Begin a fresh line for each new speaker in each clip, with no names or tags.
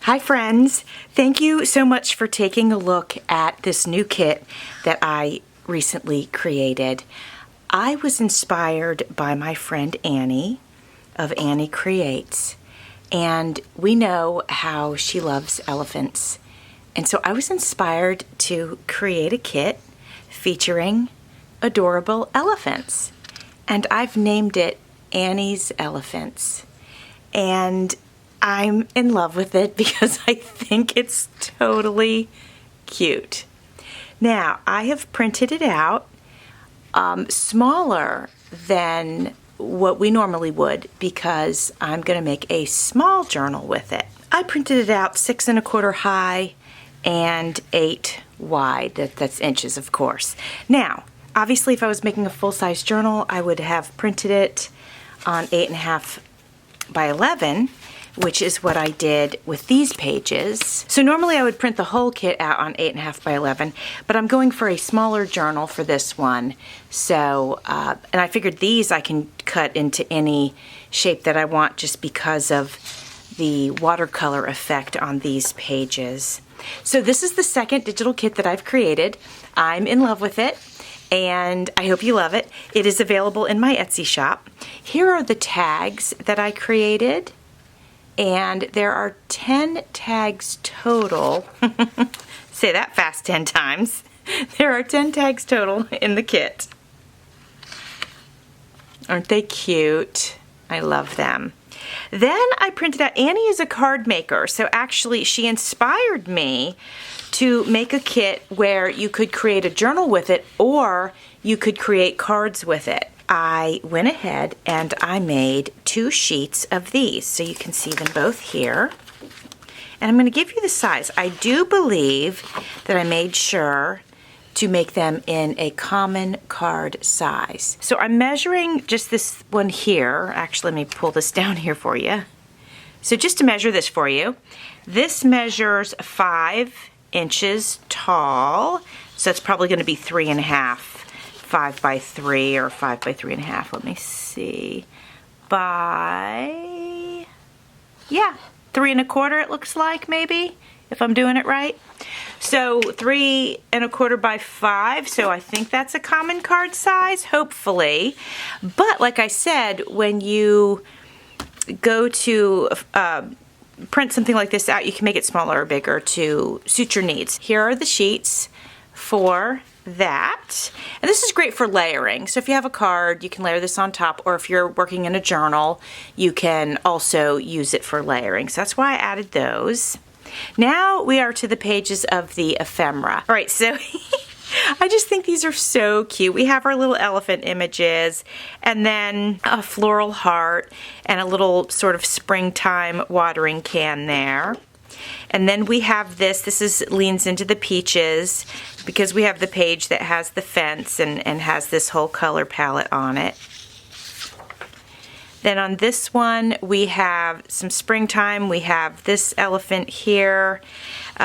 Hi friends, thank you so much for taking a look at this new kit that I recently created. I was inspired by my friend Annie of Annie Creates, and we know how she loves elephants. And so I was inspired to create a kit featuring adorable elephants. And I've named it Annie's Elephants. And I'm in love with it because I think it's totally cute. Now, I have printed it out smaller than what we normally would because I'm going to make a small journal with it. I printed it out 6 1/4 high and 8 wide. That's inches, of course. Now, obviously, if I was making a full-size journal, I would have printed it on 8 1/2 by 11, which is what I did with these pages. So normally I would print the whole kit out on 8 1/2 by 11, but I'm going for a smaller journal for this one. So, and I figured these I can cut into any shape that I want just because of the watercolor effect on these pages. So this is the second digital kit that I've created. I'm in love with it, and I hope you love it. It is available in my Etsy shop. Here are the tags that I created, and there are 10 tags total. Say that fast 10 times. There are 10 tags total in the kit. Aren't they cute? I love them. Then I printed out, Annie is a card maker, so actually she inspired me to make a kit where you could create a journal with it or you could create cards with it. I went ahead and I made 2 sheets of these, so you can see them both here. And I'm going to give you the size. I do believe that I made sure to make them in a common card size. So I'm measuring just this one here. Actually, let me pull this down here for you. So just to measure this for you, this measures 5 inches tall, so it's probably going to be 3 1/2, 5 by 3 or 5 by 3 1/2. Let me see. By, yeah, 3 1/4 it looks like, maybe, if I'm doing it right. So 3 1/4 by 5, so I think that's a common card size, hopefully. But like I said, when you go to print something like this out, you can make it smaller or bigger to suit your needs. Here are the sheets for that. And this is great for layering. So if you have a card, you can layer this on top, or if you're working in a journal, you can also use it for layering. So that's why I added those. Now we are to the pages of the ephemera. All right, so I just think these are so cute. We have our little elephant images, and then a floral heart, and a little sort of springtime watering can there. And then we have this leans into the peaches because we have the page that has the fence and has this whole color palette on it. Then on this one, we have some springtime. We have this elephant here.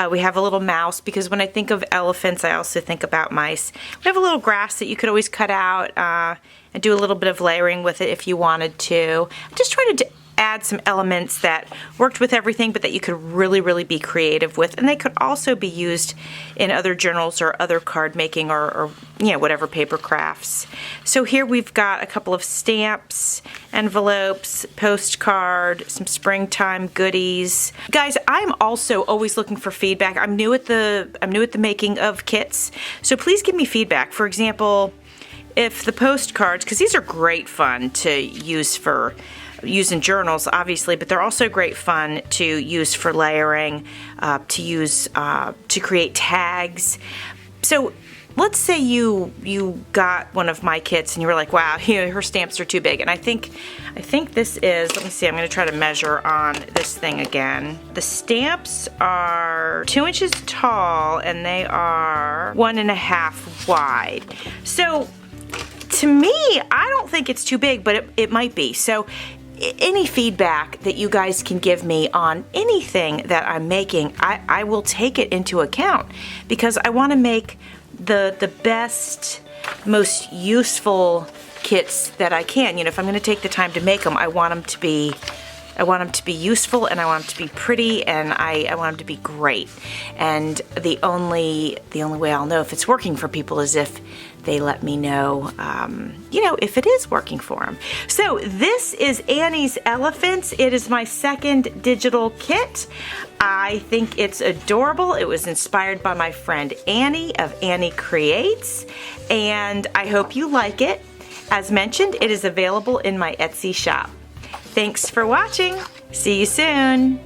We have a little mouse, because when I think of elephants, I also think about mice. We have a little grass that you could always cut out and do a little bit of layering with it if you wanted to. I'm just trying to add some elements that worked with everything, but that you could really, really be creative with. And they could also be used in other journals or other card making or you know, whatever paper crafts. So here we've got a couple of stamps, envelopes, postcard, some springtime goodies. Guys, I'm also always looking for feedback. I'm new at the making of kits, so please give me feedback. For example, if the postcards, because these are great fun to use for in journals, obviously, but they're also great fun to use for layering, to create tags. So let's say you got one of my kits and you were like, wow, her stamps are too big. And I think this is, let me see, I'm going to try to measure on this thing again. The stamps are 2 inches tall and they are 1 1/2 wide. So to me, I don't think it's too big, but it might be. So any feedback that you guys can give me on anything that I'm making, I will take it into account, because I want to make the best, most useful kits that I can. You know, if I'm going to take the time to make them, I want them to be I want them to be useful, and I want them to be pretty, and I want them to be great. And the only way I'll know if it's working for people is if they let me know, if it is working for them. So this is Annie's Elephants. It is my second digital kit. I think it's adorable. It was inspired by my friend Annie of Annie Creates, and I hope you like it. As mentioned, it is available in my Etsy shop. Thanks for watching. See you soon.